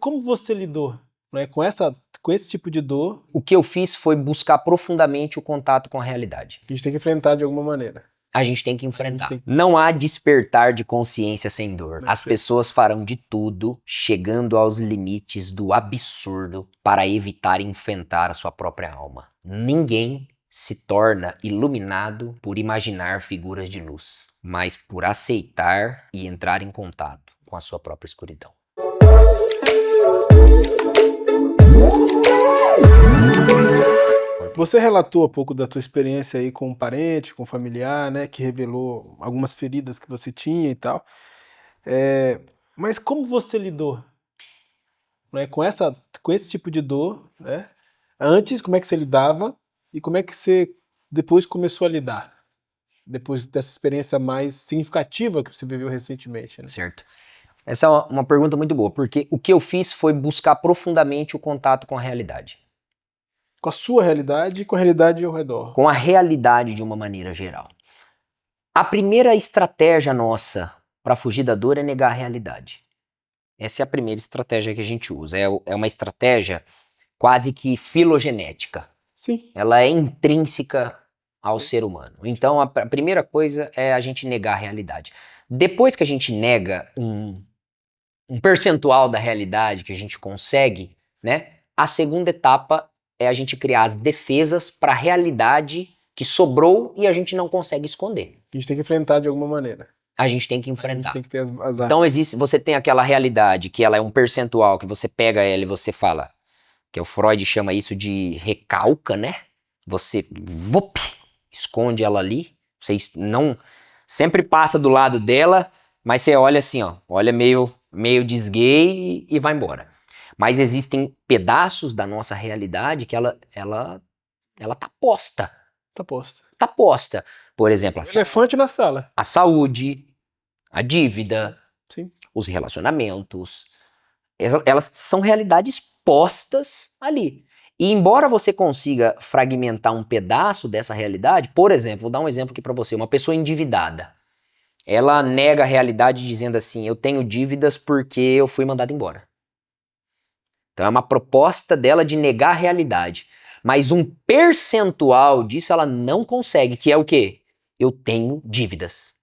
como você lidou, né, com esse tipo de dor? O que eu fiz foi buscar profundamente o contato com a realidade. A gente tem que enfrentar de alguma maneira. A gente tem que enfrentar. tem que- Não há despertar de consciência sem dor. As Perfeito. pessoas farão de tudo, chegando aos limites do absurdo, para evitar enfrentar a sua própria alma. Ninguém se torna iluminado por imaginar figuras de luz, mas por aceitar e entrar em contato com a sua própria escuridão. Você relatou há pouco da sua experiência aí com um parente, com um familiar, né, que revelou algumas feridas que você tinha e tal. Mas como você lidou, né, com esse tipo de dor, né? Antes, como é que você lidava e como é que você depois começou a lidar? Depois dessa experiência mais significativa que você viveu recentemente, né? Certo. Essa é uma pergunta muito boa, porque o que eu fiz foi buscar profundamente o contato com a realidade. Com a sua realidade e com a realidade ao redor. Com a realidade de uma maneira geral. A primeira estratégia nossa para fugir da dor é negar a realidade. Essa é a primeira estratégia que a gente usa. É uma estratégia quase que filogenética. Sim. Ela é intrínseca ao Sim. ser humano. Então a primeira coisa é a gente negar a realidade. Depois que a gente nega um percentual da realidade que a gente consegue, né? A segunda etapa é a gente criar as defesas para a realidade que sobrou e a gente não consegue esconder. A gente tem que enfrentar de alguma maneira. A gente tem que A enfrentar. gente tem que ter as Então armas. você tem aquela realidade que ela é um percentual que você pega ela e você fala, que o Freud chama isso de recalca, né? Você esconde ela ali, você não sempre passa do lado dela, mas você olha assim, ó, olha meio desgay e vai embora. Mas existem pedaços da nossa realidade que ela tá posta. Tá posto. Tá posta. Por exemplo, Elefante na sala. a saúde, a dívida, Sim. os relacionamentos. Elas são realidades postas ali. E embora você consiga fragmentar um pedaço dessa realidade, por exemplo, vou dar um exemplo aqui para você, uma pessoa endividada. Ela nega a realidade dizendo assim, eu tenho dívidas porque eu fui mandado embora. Então é uma proposta dela de negar a realidade. Mas um percentual disso ela não consegue, que é o quê? Eu tenho dívidas.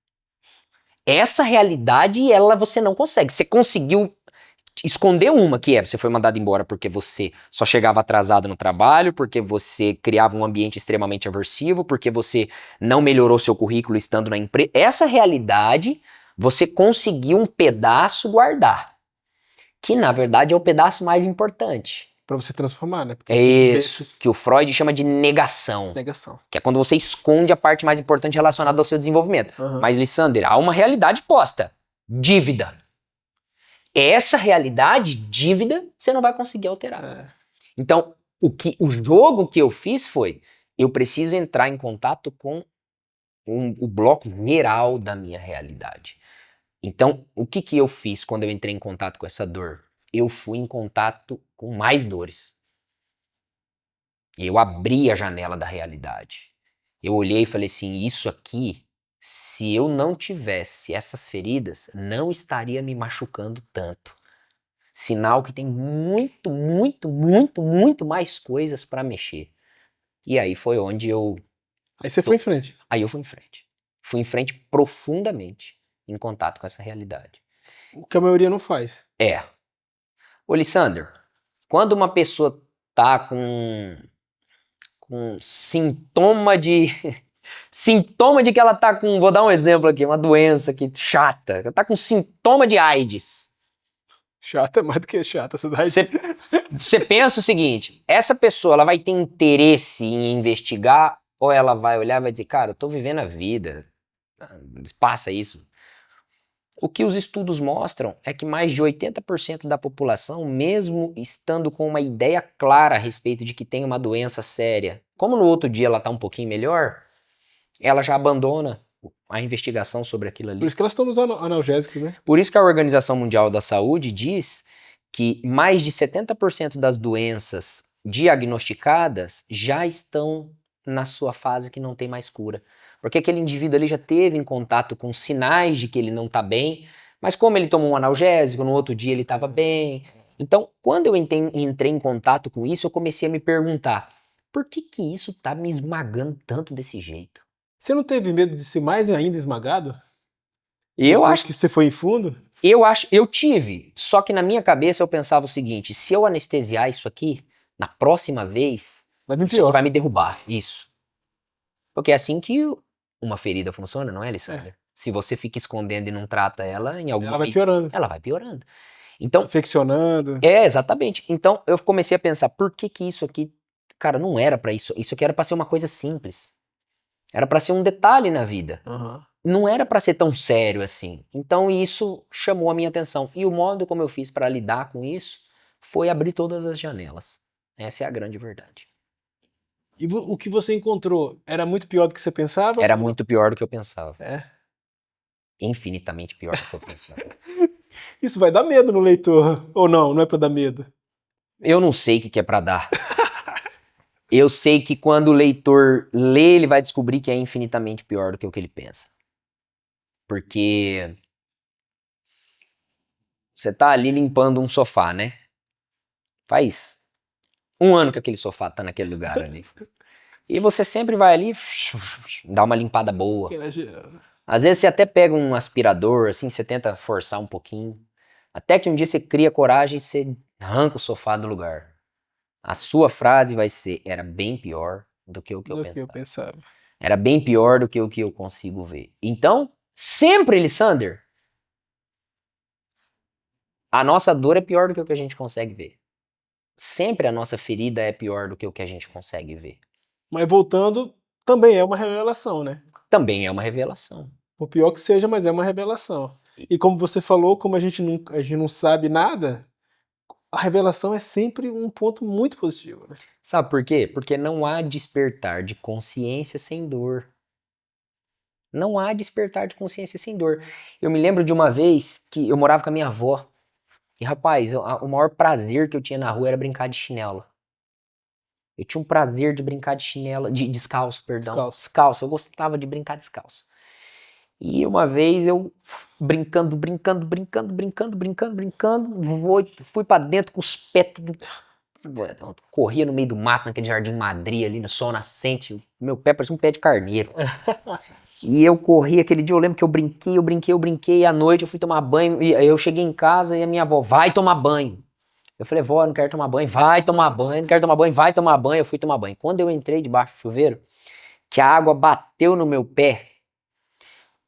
Essa realidade, você não consegue. Você conseguiu esconder uma, que é você foi mandado embora porque você só chegava atrasado no trabalho, porque você criava um ambiente extremamente aversivo, porque você não melhorou seu currículo estando na empresa. Essa realidade, você conseguiu um pedaço guardar. Que, na verdade, é o pedaço mais importante. Pra você transformar, né? Porque É você tem que ver isso, que o Freud chama de negação. negação. Que é quando você esconde a parte mais importante relacionada ao seu desenvolvimento. Uhum. Mas, Lissander, há uma realidade posta. Dívida. Essa realidade, dívida, você não vai conseguir alterar. Então, o jogo que eu fiz foi, eu preciso entrar em contato com o bloco geral da minha realidade. Então, o que eu fiz quando eu entrei em contato com essa dor? Eu fui em contato com mais dores. Eu abri a janela da realidade. Eu olhei e falei assim, isso aqui, se eu não tivesse essas feridas, não estaria me machucando tanto. Sinal que tem muito, muito, muito, muito mais coisas para mexer. E aí foi onde eu... Aí você foi em frente. Aí eu fui em frente. Fui em frente profundamente em contato com essa realidade. O que a maioria não faz. Ô, Lissander, quando uma pessoa tá com sintoma de... sintoma de que ela tá com... Vou dar um exemplo aqui, uma doença aqui chata. Ela tá com sintoma de AIDS. Chata, mais do que chata. Você pensa o seguinte, essa pessoa ela vai ter interesse em investigar ou ela vai olhar e vai dizer, cara, eu tô vivendo a vida, passa isso. O que os estudos mostram é que mais de 80% da população, mesmo estando com uma ideia clara a respeito de que tem uma doença séria, como no outro dia ela tá um pouquinho melhor, ela já abandona a investigação sobre aquilo ali. Por isso que elas estão usando analgésicos, né? Por isso que a Organização Mundial da Saúde diz que mais de 70% das doenças diagnosticadas já estão na sua fase que não tem mais cura. Porque aquele indivíduo ali já teve em contato com sinais de que ele não está bem, mas como ele tomou um analgésico, no outro dia ele estava bem, Então, quando eu entrei em contato com isso, eu comecei a me perguntar, por que que isso tá me esmagando tanto desse jeito? Você não teve medo de ser mais ainda esmagado? Eu Depois acho, que você foi em fundo? eu tive, só que na minha cabeça eu pensava o seguinte, se eu anestesiar isso aqui, na próxima vez, Vai vir isso aqui vai pior. me derrubar, isso. Porque é assim que uma ferida funciona, não é, É, Alessandra? Se você fica escondendo e não trata ela, ela vai piorando, ela vai piorando. Então, infeccionando. exatamente. Então, eu comecei a pensar, por que que isso aqui, cara, não era pra isso. Isso aqui era pra ser uma coisa simples. Era pra ser um detalhe na vida. Aham. Não era pra ser tão sério assim. Então, isso chamou a minha atenção. E o modo como eu fiz pra lidar com isso foi abrir todas as janelas. Essa é a grande verdade. E o que você encontrou era muito pior do que você pensava? Era muito pior do que eu pensava. É. Infinitamente pior do que eu pensava. Isso vai dar medo no leitor. Ou não, não é pra dar medo. Eu não sei o que que é pra dar. Eu sei que quando o leitor lê, ele vai descobrir que é infinitamente pior do que o que ele pensa. Porque você tá ali limpando um sofá, né? Faz um ano que aquele sofá tá naquele lugar ali. E você sempre vai ali, dá uma limpada boa. Às vezes você até pega um aspirador, assim, você tenta forçar um pouquinho. Até que um dia você cria coragem e você arranca o sofá do lugar. A sua frase vai ser, era bem pior do que o que eu Do que eu pensava. pensava. Era bem pior do que o que eu consigo ver. Então, sempre, Lissander, a nossa dor é pior do que o que a gente consegue ver. Sempre a nossa ferida é pior do que o que a gente consegue ver. Mas voltando, também é uma revelação, né? Também é uma revelação. Por pior que seja, mas é uma revelação. E como você falou, como a gente não sabe nada, a revelação é sempre um ponto muito positivo, né? Sabe por quê? Porque não há despertar de consciência sem dor. Não há despertar de consciência sem dor. Eu me lembro de uma vez que eu morava com a minha avó. E rapaz, o maior prazer que eu tinha na rua era brincar de chinelo. Eu tinha um prazer de brincar de chinelo, de descalço, perdão. Descalço. Descalço, eu gostava de brincar descalço. E uma vez eu brincando, fui pra dentro com os pés tudo. Corria no meio do mato, naquele Jardim Madrid ali, no sol nascente. Meu pé parecia um pé de carneiro. E eu corri aquele dia, eu lembro que eu brinquei, e à noite eu fui tomar banho, e aí eu cheguei em casa e a minha avó, vai tomar banho. Eu falei, vó, eu não quero tomar banho, vai tomar banho, não quero tomar banho, vai tomar banho, eu fui tomar banho. Quando eu entrei debaixo do chuveiro, que a água bateu no meu pé,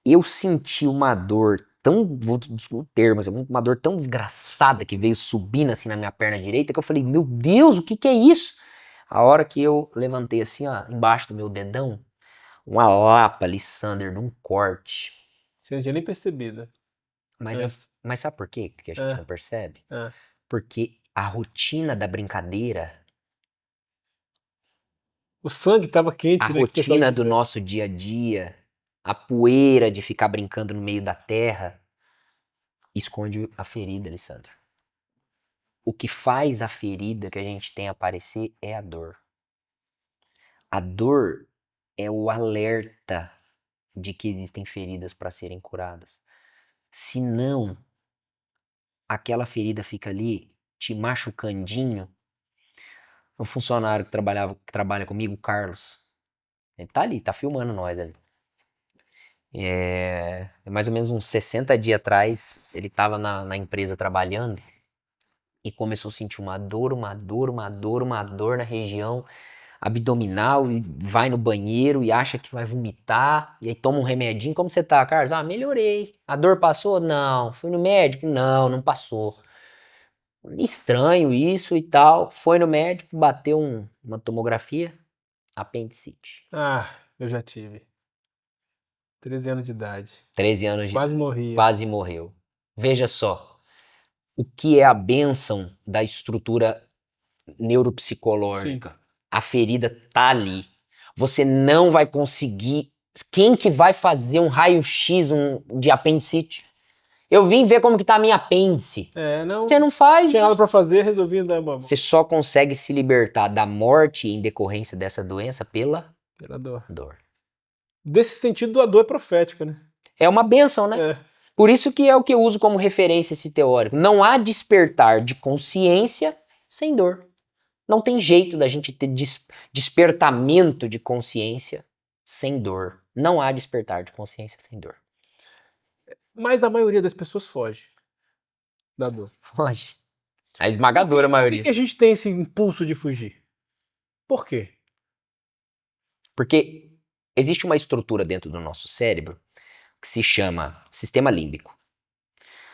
eu senti uma dor tão, vou desculpa o termo, uma dor tão desgraçada que veio subindo assim na minha perna direita, que eu falei, meu Deus, o que que é isso? A hora que eu levantei assim, ó, embaixo do meu dedão, uma lapa, Lissander, de um corte. Você não tinha nem percebido. Mas sabe por quê que a gente É, não percebe? é. Porque a rotina da brincadeira, O sangue tava a quente, né? Que o pessoal rotina do diz. nosso dia a dia, a poeira de ficar brincando no meio da terra, esconde a ferida, Alessandro. O que faz a ferida que a gente tem aparecer é a dor. A dor é o alerta de que existem feridas para serem curadas. Se não, aquela ferida fica ali te machucandinho. Um funcionário que trabalha comigo, o Carlos, ele tá ali, tá filmando nós ali. Mais ou menos uns 60 dias atrás, ele tava na empresa trabalhando e começou a sentir uma dor na região abdominal e vai no banheiro e acha que vai vomitar e aí toma um remedinho. Como você tá, Carlos? Ah, melhorei. A dor passou? Não. Fui no médico? Não, não passou. Estranho isso e tal. Foi no médico, bateu uma tomografia, apendicite. Ah, eu já tive. 13 anos de idade. 13 anos, Quase morria. quase morreu. Veja só, o que é a bênção da estrutura Sim. neuropsicológica? A ferida tá ali. Você não vai conseguir. Quem que vai fazer um raio-x de apendicite? Eu vim ver como que tá a minha apêndice. Não Você não faz. tinha nada pra fazer, resolvi dar uma Você só consegue se libertar da morte em decorrência dessa doença pela pela dor. dor. Desse sentido, a dor é profética, né? É uma bênção, né? É. Por isso que é o que eu uso como referência esse teórico. Não há despertar de consciência sem dor. Não tem jeito da gente ter despertamento de consciência sem dor. Não há despertar de consciência sem dor. Mas a maioria das pessoas foge da dor. Foge. A esmagadora Por maioria. que a gente tem esse impulso de fugir? Por quê? Porque existe uma estrutura dentro do nosso cérebro que se chama sistema límbico.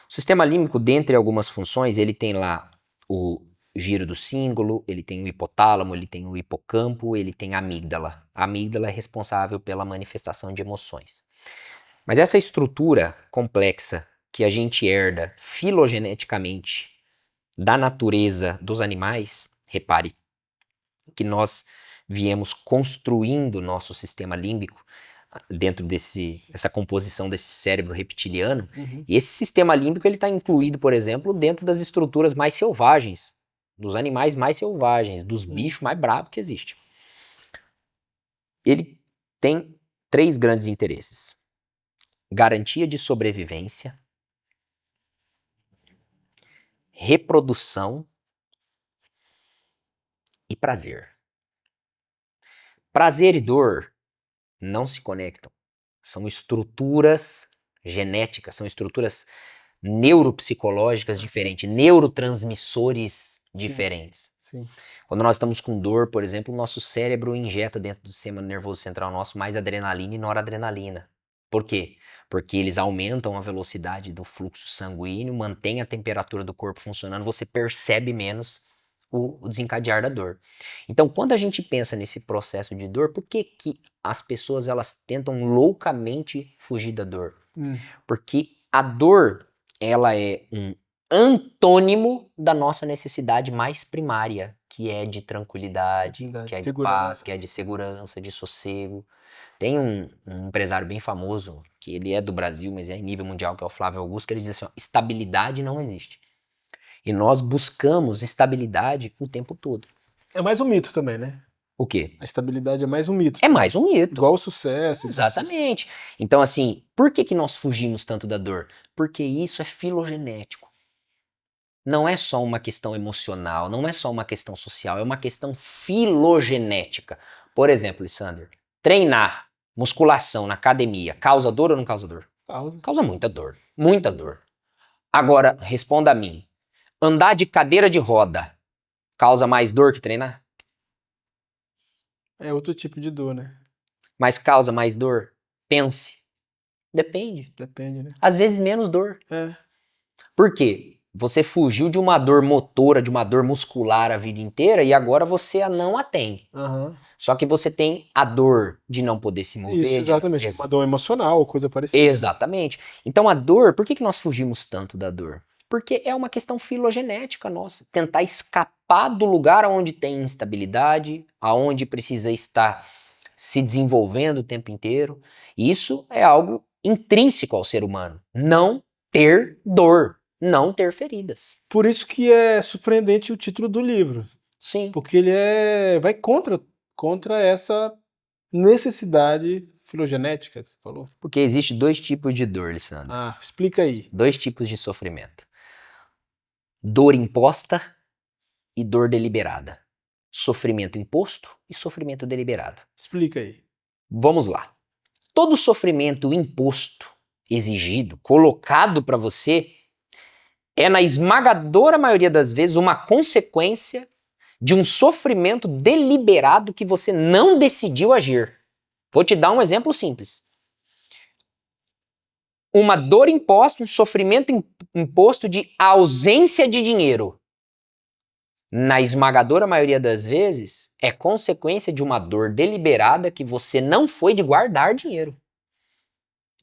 O sistema límbico, dentre algumas funções, ele tem lá o giro do cíngulo, ele tem o hipotálamo, ele tem o hipocampo, ele tem a amígdala. A amígdala é responsável pela manifestação de emoções. Mas essa estrutura complexa que a gente herda filogeneticamente da natureza dos animais, repare que nós viemos construindo nosso sistema límbico dentro dessa composição desse cérebro reptiliano. E esse sistema límbico ele está incluído, por exemplo, dentro das estruturas mais selvagens, dos animais mais selvagens, dos bichos mais bravos que existem. Ele tem 3 grandes interesses: garantia de sobrevivência, reprodução e prazer. Prazer e dor não se conectam. São estruturas genéticas, são estruturas neuropsicológicas diferentes, neurotransmissores diferentes. Sim. Quando nós estamos com dor, por exemplo, o nosso cérebro injeta dentro do sistema nervoso central nosso mais adrenalina e noradrenalina. Por quê? Porque eles aumentam a velocidade do fluxo sanguíneo, mantém a temperatura do corpo funcionando, você percebe menos o desencadear da dor. Então, quando a gente pensa nesse processo de dor, por que as pessoas elas tentam loucamente fugir da dor? Porque a dor, ela é um antônimo da nossa necessidade mais primária, que é de tranquilidade, que é de paz, que é de segurança, de sossego. Tem um empresário bem famoso, que ele é do Brasil, mas é em nível mundial, que é o Flávio Augusto, que ele diz assim, ó, estabilidade não existe. E nós buscamos estabilidade o tempo todo. É mais um mito também, né? O quê? A estabilidade é mais um mito. É mais um mito. Igual o sucesso. Exatamente. Então, assim, por que nós fugimos tanto da dor? Porque isso é filogenético. Não é só uma questão emocional, não é só uma questão social, é uma questão filogenética. Por exemplo, Lissander, treinar, musculação na academia, causa dor ou não causa dor? Causa muita dor, muita dor. Agora, responda a mim, andar de cadeira de roda causa mais dor que treinar? É outro tipo de dor, né? Mas causa mais dor? Pense. Depende. Depende, né? Às vezes menos dor. É. Por quê? Você fugiu de uma dor motora, de uma dor muscular a vida inteira e agora você não a tem. Só que você tem a dor de não poder se mover. Isso, exatamente. Uma dor emocional, coisa parecida. Exatamente. Então a dor, por que nós fugimos tanto da dor? Porque é uma questão filogenética nossa. Tentar escapar do lugar onde tem instabilidade, aonde precisa estar se desenvolvendo o tempo inteiro. Isso é algo intrínseco ao ser humano. Não ter dor. Não ter feridas. Por isso que é surpreendente o título do livro. Sim. Porque ele vai contra essa necessidade filogenética que você falou. Porque existe 2 tipos de dor, Lissandro. Explica aí. 2 tipos de sofrimento. Dor imposta e dor deliberada. Sofrimento imposto e sofrimento deliberado. Explica aí. Vamos lá. Todo sofrimento imposto, exigido, colocado para você é, na esmagadora maioria das vezes, uma consequência de um sofrimento deliberado que você não decidiu agir. Vou te dar um exemplo simples. Uma dor imposta, um sofrimento imposto de ausência de dinheiro. Na esmagadora maioria das vezes, é consequência de uma dor deliberada que você não foi de guardar dinheiro.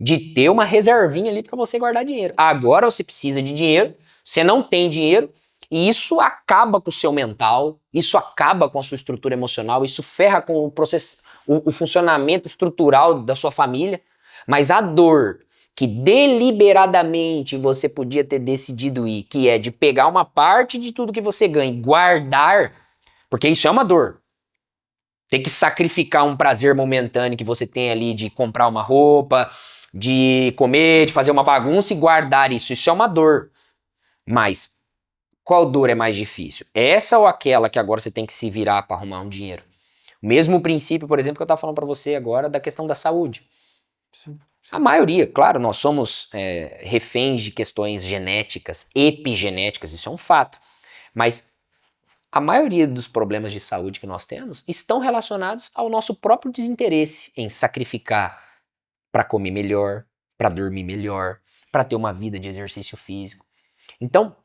De ter uma reservinha ali para você guardar dinheiro. Agora você precisa de dinheiro, você não tem dinheiro, e isso acaba com o seu mental, isso acaba com a sua estrutura emocional, isso ferra com o processo, o funcionamento estrutural da sua família. Mas a dor que deliberadamente você podia ter decidido ir, que é de pegar uma parte de tudo que você ganha e guardar, porque isso é uma dor. Tem que sacrificar um prazer momentâneo que você tem ali de comprar uma roupa, de comer, de fazer uma bagunça e guardar isso. Isso é uma dor. Mas qual dor é mais difícil? Essa ou aquela que agora você tem que se virar para arrumar um dinheiro? O mesmo princípio, por exemplo, que eu estava falando para você agora da questão da saúde. Sim. A maioria, claro, nós somos reféns de questões genéticas, epigenéticas, isso é um fato. Mas a maioria dos problemas de saúde que nós temos estão relacionados ao nosso próprio desinteresse em sacrificar para comer melhor, para dormir melhor, para ter uma vida de exercício físico. Então,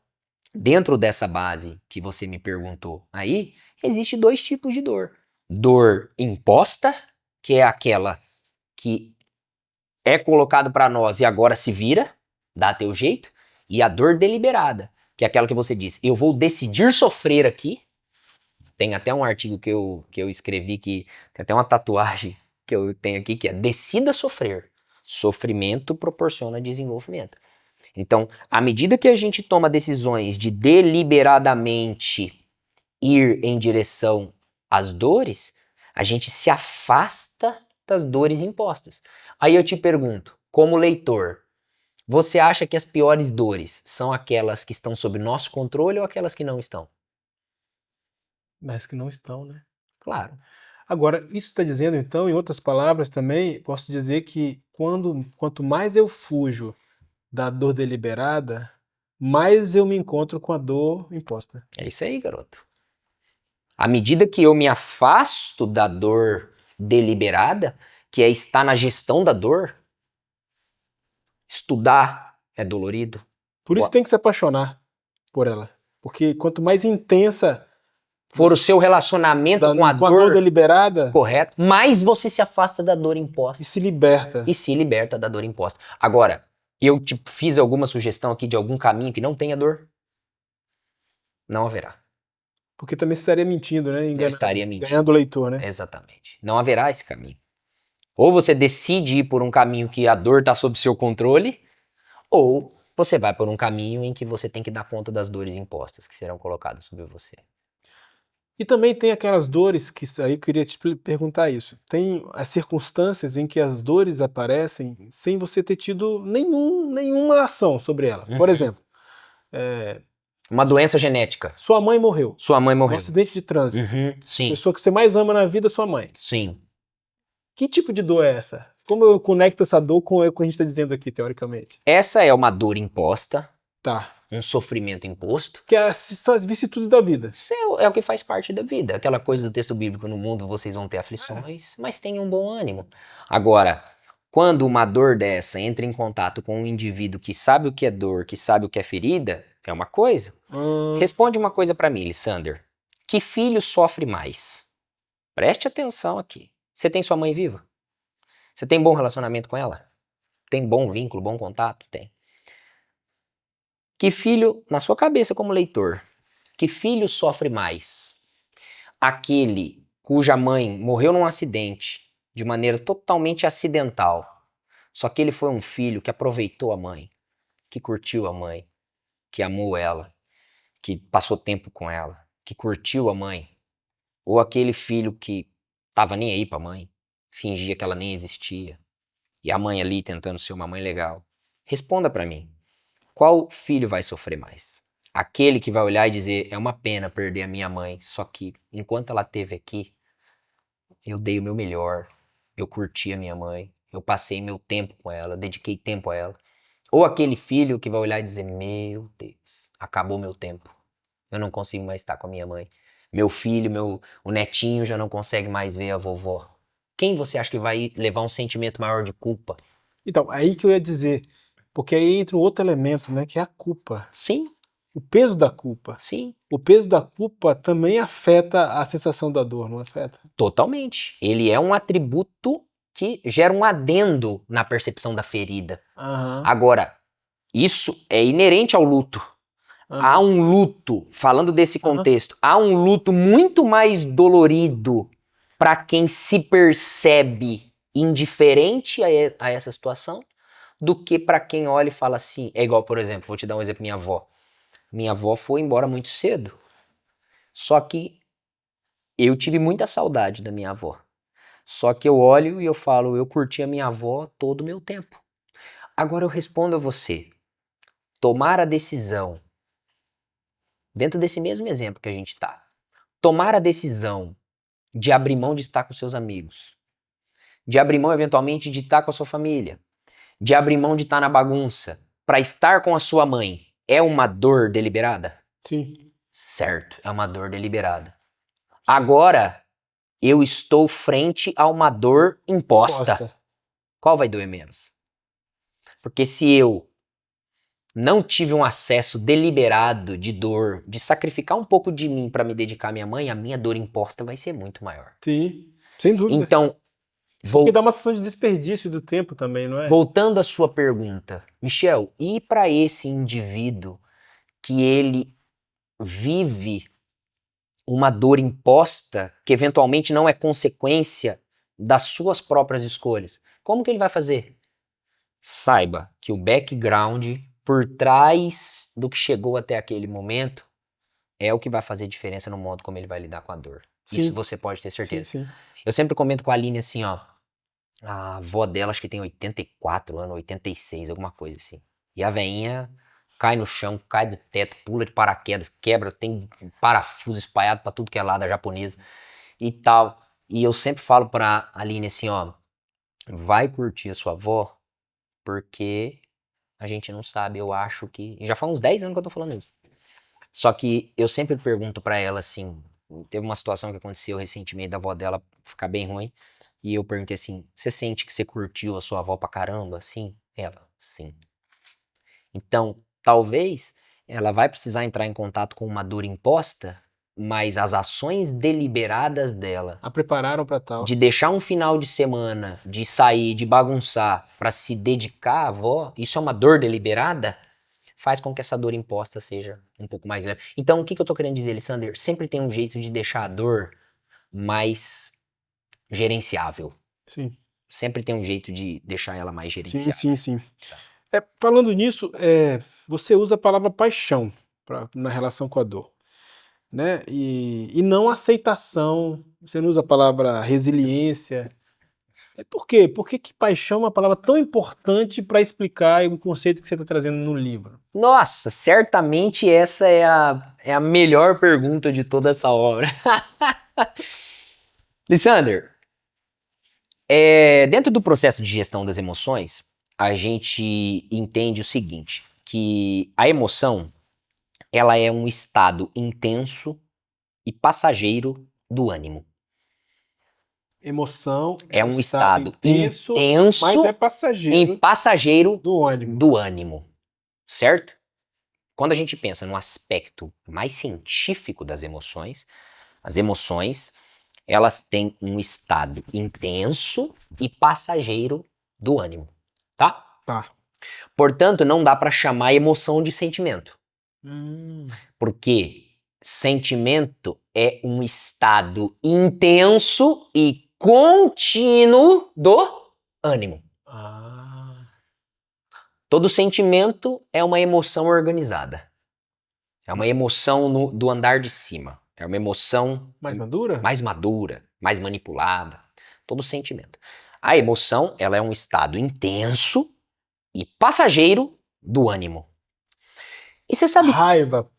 dentro dessa base que você me perguntou aí, existe dois tipos de dor. Dor imposta, que é aquela que é colocado para nós e agora se vira, dá teu jeito, e a dor deliberada, que é aquela que você diz, eu vou decidir sofrer aqui. Tem até um artigo que eu escrevi que tem até uma tatuagem que eu tenho aqui que é decida sofrer. Sofrimento proporciona desenvolvimento. Então, à medida que a gente toma decisões de deliberadamente ir em direção às dores, a gente se afasta das dores impostas. Aí eu te pergunto, como leitor, você acha que as piores dores são aquelas que estão sob nosso controle ou aquelas que não estão? Mas que não estão, né? Claro. Agora, isso está dizendo, então, em outras palavras também, posso dizer que quanto mais eu fujo da dor deliberada, mais eu me encontro com a dor imposta. É isso aí, garoto. À medida que eu me afasto da dor deliberada, que é estar na gestão da dor, estudar é dolorido. Por isso tem que se apaixonar por ela. Porque quanto mais intensa For o seu relacionamento com a com a dor dor deliberada, correto, mais você se afasta da dor imposta e se liberta. e se liberta da dor imposta. Agora, eu te fiz alguma sugestão aqui de algum caminho que não tenha dor? Não haverá. Porque também você estaria mentindo, né? Eu estaria mentindo. Enganando o leitor, né? Exatamente. Não haverá esse caminho. Ou você decide ir por um caminho que a dor está sob seu controle, ou você vai por um caminho em que você tem que dar conta das dores impostas que serão colocadas sobre você. E também tem aquelas dores que aí eu queria te perguntar isso. Tem as circunstâncias em que as dores aparecem sem você ter tido nenhuma ação sobre ela. Por exemplo, Uma doença genética. sua mãe morreu. Sua mãe Um morreu. acidente de trânsito. Sim. Pessoa que você mais ama na vida, sua mãe. Sim. Que tipo de dor é essa? Como eu conecto essa dor com o que a gente está dizendo aqui, teoricamente? Essa é uma dor imposta, Tá. um sofrimento imposto. Que são as vicissitudes da vida. Isso é o que faz parte da vida. Aquela coisa do texto bíblico, no mundo vocês vão ter aflições, mas tenham bom ânimo. Agora, quando uma dor dessa entra em contato com um indivíduo que sabe o que é dor, que sabe o que é ferida, é uma coisa. Responde uma coisa pra mim, Lissander. Que filho sofre mais? Preste atenção aqui. Você tem sua mãe viva? Você tem bom relacionamento com ela? Tem bom vínculo, bom contato? Tem. Que filho, na sua cabeça como leitor, que filho sofre mais? Aquele cuja mãe morreu num acidente de maneira totalmente acidental. Só que ele foi um filho que aproveitou a mãe, que curtiu a mãe, que amou ela, que passou tempo com ela, que curtiu a mãe. Ou aquele filho que tava nem aí pra mãe, fingia que ela nem existia. E a mãe ali tentando ser uma mãe legal. Responda pra mim. Qual filho vai sofrer mais? Aquele que vai olhar e dizer, é uma pena perder a minha mãe, só que enquanto ela esteve aqui, eu dei o meu melhor, eu curti a minha mãe, eu passei meu tempo com ela, dediquei tempo a ela. Ou aquele filho que vai olhar e dizer, meu Deus, acabou meu tempo, eu não consigo mais estar com a minha mãe. Meu filho, o netinho já não consegue mais ver a vovó. Quem você acha que vai levar um sentimento maior de culpa? Então, aí que eu ia dizer. Porque aí entra um outro elemento, né? Que é a culpa. Sim, O peso da culpa. sim. O peso da culpa também afeta a sensação da dor, não afeta? Totalmente. Ele é um atributo que gera um adendo na percepção da ferida. Aham. Agora, isso é inerente ao luto. Há um luto, falando desse contexto, há um luto muito mais dolorido para quem se percebe indiferente a essa situação do que para quem olha e fala assim. É igual, por exemplo, vou te dar um exemplo, minha avó. Minha avó foi embora muito cedo. Só que eu tive muita saudade da minha avó. Só que eu olho e eu falo, eu curti a minha avó todo o meu tempo. Agora eu respondo a você. Tomar a decisão, dentro desse mesmo exemplo que a gente tá, tomar a decisão de abrir mão de estar com seus amigos, de abrir mão eventualmente de estar com a sua família, de abrir mão de estar na bagunça, para estar com a sua mãe, é uma dor deliberada? Sim. Certo, é uma dor deliberada. Agora, eu estou frente a uma dor imposta. Posta. Qual vai doer menos? Porque se eu não tive um acesso deliberado de dor, de sacrificar um pouco de mim para me dedicar à minha mãe, a minha dor imposta vai ser muito maior. Sim, sem dúvida. Então, Porque dá uma sensação de desperdício do tempo também, não é? voltando à sua pergunta, Michel, e para esse indivíduo que ele vive uma dor imposta, que eventualmente não é consequência das suas próprias escolhas, como que ele vai fazer? Saiba que o background por trás do que chegou até aquele momento é o que vai fazer diferença no modo como ele vai lidar com a dor. Sim. Isso você pode ter certeza. Sim. Eu sempre comento com a Aline assim, ó, a avó dela acho que tem 84 anos, 86, alguma coisa assim. E a veinha cai no chão, cai do teto, pula de paraquedas, quebra, tem parafuso espalhado pra tudo que é lado, a japonesa e tal. E eu sempre falo pra Aline assim, ó, vai curtir a sua avó, porque a gente não sabe, eu acho que... E já faz uns 10 anos que eu tô falando isso. Só que eu sempre pergunto pra ela assim, teve uma situação que aconteceu recentemente da avó dela ficar bem ruim, e eu perguntei assim, você sente que você curtiu a sua avó pra caramba, assim? Ela, sim. Então, talvez ela vai precisar entrar em contato com uma dor imposta, mas as ações deliberadas dela, A prepararam pra tal. de deixar um final de semana, de sair, de bagunçar, pra se dedicar à avó, isso é uma dor deliberada, faz com que essa dor imposta seja um pouco mais leve. Então, o que eu tô querendo dizer, Lissander? Sempre tem um jeito de deixar a dor mais gerenciável. Sim. Sempre tem um jeito de deixar ela mais gerenciável. Sim. Falando nisso, você usa a palavra paixão na relação com a dor, né? E não aceitação, você não usa a palavra resiliência. Por quê? Por que que paixão é uma palavra tão importante para explicar o conceito que você está trazendo no livro? Nossa, certamente essa é a melhor pergunta de toda essa obra. Lissander, dentro do processo de gestão das emoções, a gente entende o seguinte, que a emoção, ela é um estado intenso e passageiro do ânimo. Emoção É um estado intenso mas é e passageiro passageiro do ânimo. do ânimo, certo? Quando a gente pensa no aspecto mais científico das emoções, as emoções, elas têm um estado intenso e passageiro do ânimo, tá? Tá. Portanto, não dá para chamar emoção de sentimento, porque sentimento é um estado intenso e contínuo do ânimo. Todo sentimento é uma emoção organizada. É uma emoção do andar de cima. É uma emoção Mais madura? mais madura, mais manipulada. Todo sentimento. A emoção, ela é um estado intenso e passageiro do ânimo. E você sabe... Raiva,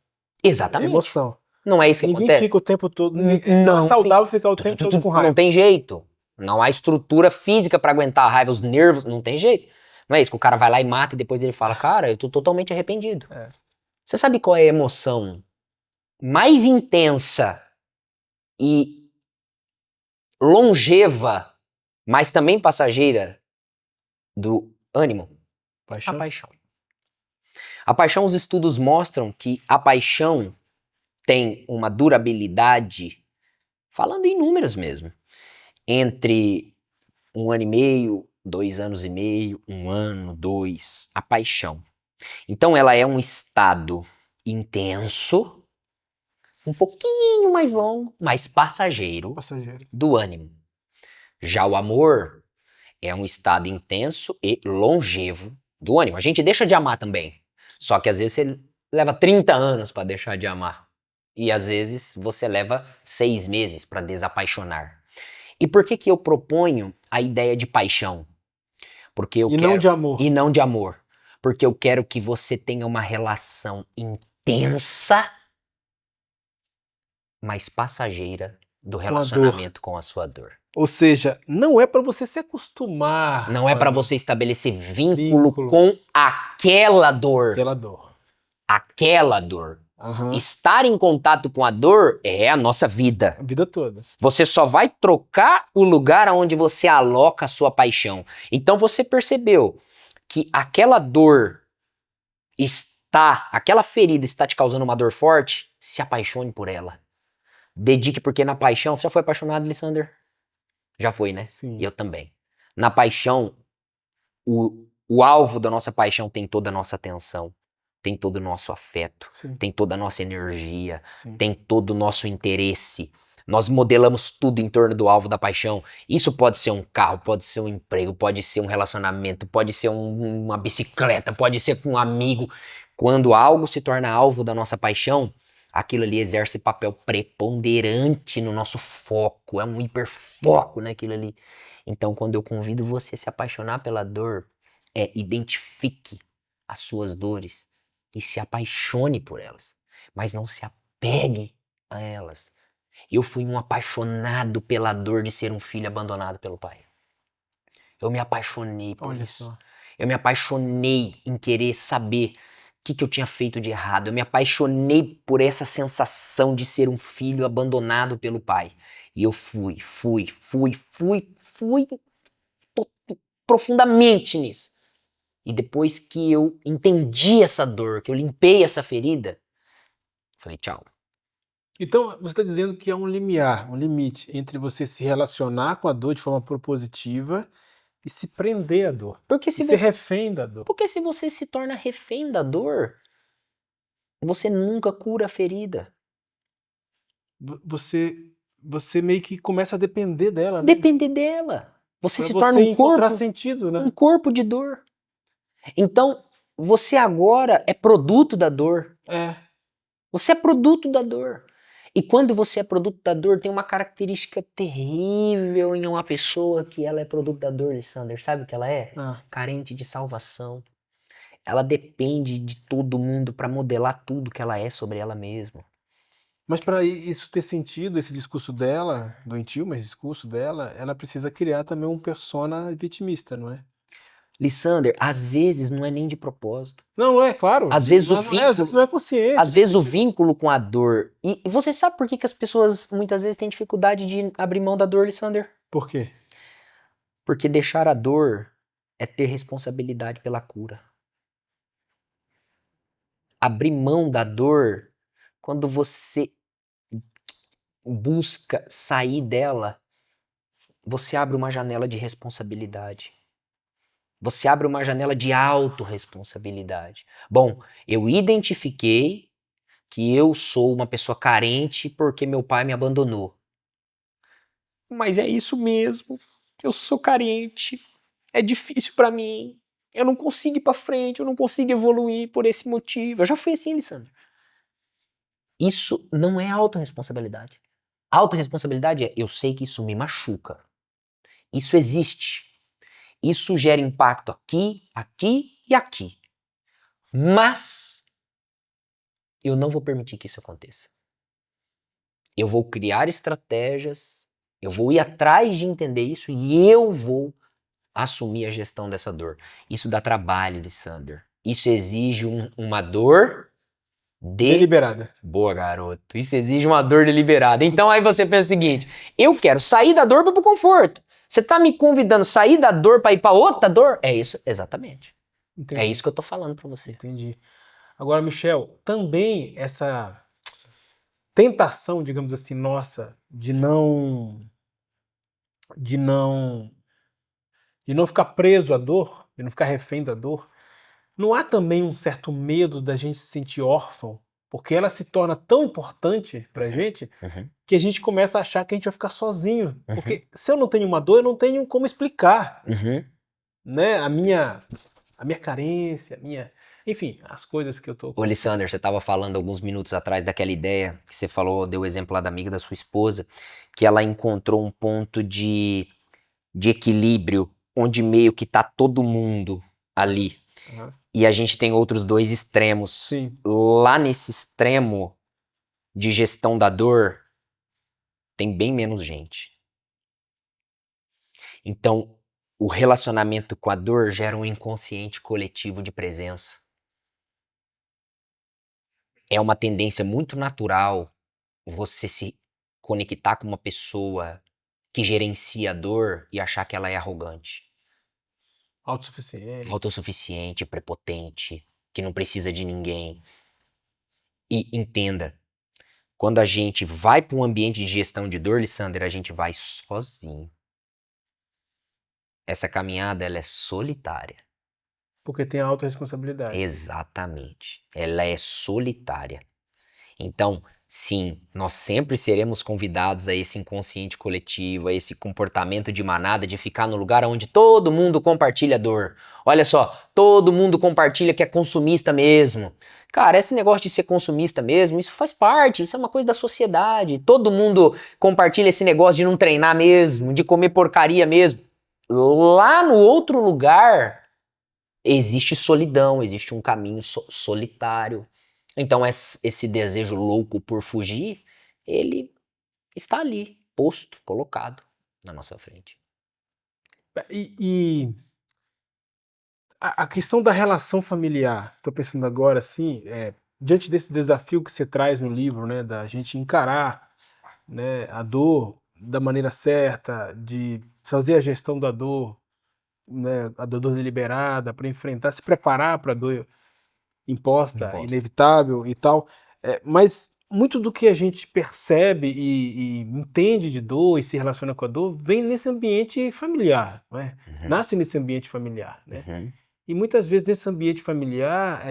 Exatamente. emoção. Não é isso que Ninguém acontece? fica o tempo todo. Não Não é saudável ficar o tempo todo com raiva. Não tem jeito. Não há estrutura física pra aguentar a raiva, os nervos, não tem jeito. Não é isso que o cara vai lá e mata e depois ele fala, cara, eu tô totalmente arrependido. Você sabe qual é a emoção mais intensa e longeva, mas também passageira do ânimo? Paixão? A paixão. A paixão, os estudos mostram que a paixão tem uma durabilidade, falando em números mesmo, entre 1 ano e meio, 2 anos e meio, 1 ano, 2, a paixão. Então ela é um estado intenso, um pouquinho mais longo, mais passageiro do ânimo. Já o amor é um estado intenso e longevo do ânimo. A gente deixa de amar também, só que às vezes você leva 30 anos para deixar de amar. E às vezes você leva 6 meses para desapaixonar. E por que eu proponho a ideia de paixão? Porque eu E quero... não de amor. E não de amor. Porque eu quero que você tenha uma relação intensa, mas passageira do Com a dor. relacionamento com a sua dor. Ou seja, não é para você se acostumar Não é com a para dor. você estabelecer vínculo Vínculo. com aquela dor. Pela dor. Aquela dor. Aham. Estar em contato com a dor é a nossa vida. A vida toda. Você só vai trocar o lugar onde você aloca a sua paixão. Então você percebeu que aquela dor aquela ferida está te causando uma dor forte? Se apaixone por ela. Dedique, porque na paixão, você já foi apaixonado, Lissander? Já foi, né? Sim. E eu também. Na paixão, o alvo da nossa paixão tem toda a nossa atenção, tem todo o nosso afeto, Sim. tem toda a nossa energia, Sim. tem todo o nosso interesse. Nós modelamos tudo em torno do alvo da paixão. Isso pode ser um carro, pode ser um emprego, pode ser um relacionamento, pode ser uma bicicleta, pode ser com um amigo. Quando algo se torna alvo da nossa paixão, aquilo ali exerce papel preponderante no nosso foco. É um hiperfoco naquilo ali. Então, quando eu convido você a se apaixonar pela dor, identifique as suas dores e se apaixone por elas. Mas não se apegue a elas. Eu fui um apaixonado pela dor de ser um filho abandonado pelo pai. Eu me apaixonei por Olha isso. só. Eu me apaixonei em querer saber o que eu tinha feito de errado. Eu me apaixonei por essa sensação de ser um filho abandonado pelo pai. E eu fui profundamente nisso. E depois que eu entendi essa dor, que eu limpei essa ferida, falei tchau. Então, você está dizendo que há um limiar, um limite entre você se relacionar com a dor de forma propositiva e se prender à dor. Porque E se ser você, refém da dor. porque se você se torna refém da dor, você nunca cura a ferida. Você meio que começa a depender dela, né? Depende dela. Você Pra se você torna um encontrar corpo, sentido, né? um corpo de dor. Então, você agora é produto da dor. É. Você é produto da dor. E quando você é produto da dor, tem uma característica terrível em uma pessoa que ela é produto da dor, Alexander. Sabe o que ela é? Ah. Carente de salvação. Ela depende de todo mundo para modelar tudo que ela é sobre ela mesma. Mas para isso ter sentido, esse discurso dela, doentio, mas discurso dela, ela precisa criar também um persona vitimista, não é? Lissander, às vezes não é nem de propósito. Não, é claro. Às vezes o Às vezes vínculo, não é consciente. às vezes o vínculo com a dor. E você sabe por que as pessoas muitas vezes têm dificuldade de abrir mão da dor, Lissander? Por quê? Porque deixar a dor é ter responsabilidade pela cura. Abrir mão da dor, quando você busca sair dela, você abre uma janela de responsabilidade. Você abre uma janela de autorresponsabilidade. Bom, eu identifiquei que eu sou uma pessoa carente porque meu pai me abandonou. Mas é isso mesmo. Eu sou carente. É difícil pra mim. Eu não consigo ir pra frente, eu não consigo evoluir por esse motivo. Eu já fui assim, Alessandro. Isso não é autorresponsabilidade. Autorresponsabilidade é eu sei que isso me machuca. Isso existe. Isso gera impacto aqui, aqui e aqui. Mas eu não vou permitir que isso aconteça. Eu vou criar estratégias, eu vou ir atrás de entender isso e eu vou assumir a gestão dessa dor. Isso dá trabalho, Lissander. Isso exige uma dor Deliberada. Boa, garoto. Isso exige uma dor deliberada. Então aí você pensa o seguinte, eu quero sair da dor para o conforto. Você tá me convidando a sair da dor para ir para outra dor? É isso, exatamente. Entendi. É isso que eu tô falando para você. Entendi. Agora, Michel, também essa tentação, digamos assim, nossa, de não ficar preso à dor, de não ficar refém da dor, não há também um certo medo da gente se sentir órfão? Porque ela se torna tão importante pra gente que a gente começa a achar que a gente vai ficar sozinho. Porque se eu não tenho uma dor, eu não tenho como explicar, né? A minha carência, enfim, as coisas que eu tô... Ô, Lissander, você estava falando alguns minutos atrás daquela ideia que você falou, deu o exemplo lá da amiga da sua esposa, que ela encontrou um ponto de equilíbrio onde meio que tá todo mundo ali, Aham. e a gente tem outros dois extremos. Sim. Lá nesse extremo de gestão da dor, tem bem menos gente. Então, o relacionamento com a dor gera um inconsciente coletivo de presença. É uma tendência muito natural você se conectar com uma pessoa que gerencia a dor e achar que ela é arrogante, Autossuficiente. autossuficiente, prepotente, que não precisa de ninguém. E entenda, quando a gente vai para um ambiente de gestão de dor, Lisandra, a gente vai sozinho. Essa caminhada, ela é solitária. Porque tem a autorresponsabilidade. Exatamente. Ela é solitária. Então, sim, nós sempre seremos convidados a esse inconsciente coletivo, a esse comportamento de manada, de ficar no lugar onde todo mundo compartilha dor. Olha só, todo mundo compartilha que é consumista mesmo. Cara, esse negócio de ser consumista mesmo, isso faz parte, isso é uma coisa da sociedade. Todo mundo compartilha esse negócio de não treinar mesmo, de comer porcaria mesmo. Lá no outro lugar, existe solidão, existe um caminho solitário. Então esse desejo louco por fugir, ele está ali, posto, colocado na nossa frente. E a questão da relação familiar, estou pensando agora assim, diante desse desafio que você traz no livro, né, da gente encarar, né, a dor da maneira certa, de fazer a gestão da dor, né, a dor deliberada, para enfrentar, se preparar para a dor imposta, Imposto. inevitável e tal. Mas muito do que a gente percebe e entende de dor e se relaciona com a dor vem nesse ambiente familiar, não é? Nasce nesse ambiente familiar, né? Uhum. E muitas vezes nesse ambiente familiar,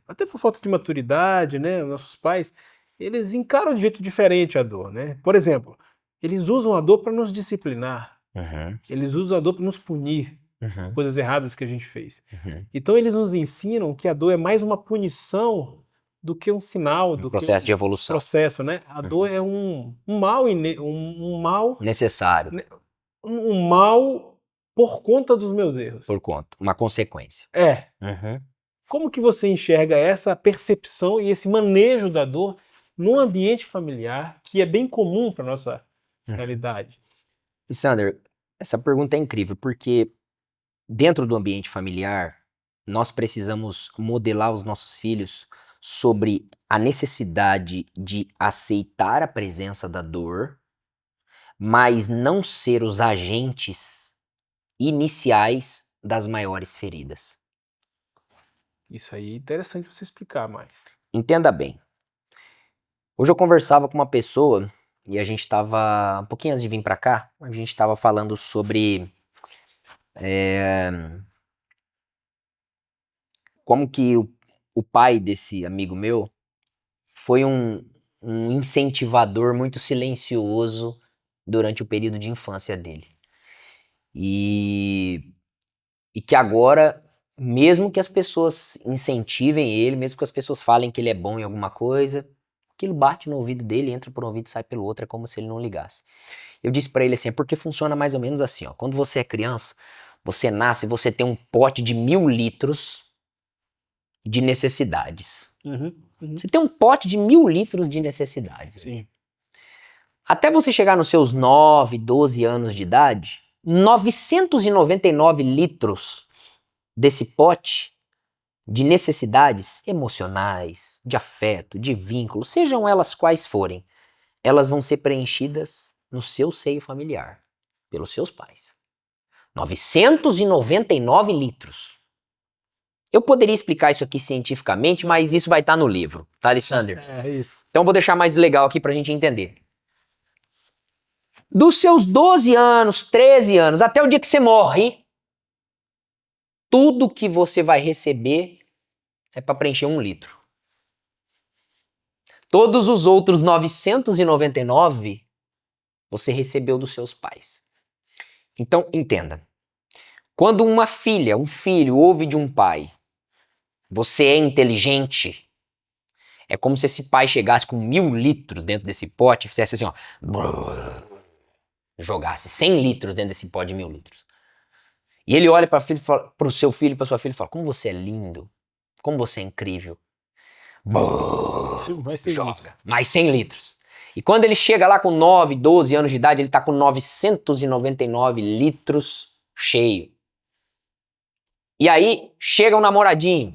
até por falta de maturidade, né, os nossos pais, eles encaram de jeito diferente a dor, né? Por exemplo, eles usam a dor para nos disciplinar, Uhum. eles usam a dor para nos punir por Uhum. coisas erradas que a gente fez. Uhum. Então eles nos ensinam que a dor é mais uma punição do que um sinal, Um do que processo um de evolução. processo, né? A dor é um mal, um mal, Necessário, um mal por conta dos meus erros. por conta, uma consequência. É. Uhum. Como que você enxerga essa percepção e esse manejo da dor no ambiente familiar, que é bem comum para nossa realidade? E Sander, essa pergunta é incrível, porque dentro do ambiente familiar, nós precisamos modelar os nossos filhos sobre a necessidade de aceitar a presença da dor, mas não ser os agentes iniciais das maiores feridas. Isso aí é interessante você explicar mais. Entenda bem. Hoje eu conversava com uma pessoa e a gente estava, um pouquinho antes de vir para cá, a gente estava falando sobre como que o pai desse amigo meu foi um incentivador muito silencioso durante o período de infância dele. E que agora, mesmo que as pessoas incentivem ele, mesmo que as pessoas falem que ele é bom em alguma coisa, aquilo bate no ouvido dele, entra por um ouvido e sai pelo outro, é como se ele não ligasse. Eu disse pra ele assim, é porque funciona mais ou menos assim, ó. Quando você é criança, você nasce, você tem um pote de 1.000 litros de necessidades. Uhum. Você tem um pote de 1.000 litros de necessidades. Sim. Até você chegar nos seus 9, 12 anos de idade, 999 litros desse pote de necessidades emocionais, de afeto, de vínculo, sejam elas quais forem, elas vão ser preenchidas no seu seio familiar, pelos seus pais. 999 litros. Eu poderia explicar isso aqui cientificamente, mas isso vai estar no livro, tá, Alexander? É isso. Então vou deixar mais legal aqui pra gente entender. Dos seus 12 anos, 13 anos, até o dia que você morre, tudo que você vai receber é para preencher 1 litro. Todos os outros 999 você recebeu dos seus pais. Então, entenda. Quando uma filha, um filho ouve de um pai, você é inteligente, é como se esse pai chegasse com 1.000 litros dentro desse pote e fizesse assim, ó, jogasse 100 litros dentro desse pote de 1.000 litros. E ele olha para o seu filho, para sua filha e fala: como você é lindo, como você é incrível. Mais 100 litros. Joga mais 100 litros. E quando ele chega lá com 9, 12 anos de idade, ele tá com 999 litros cheio. E aí chega um namoradinho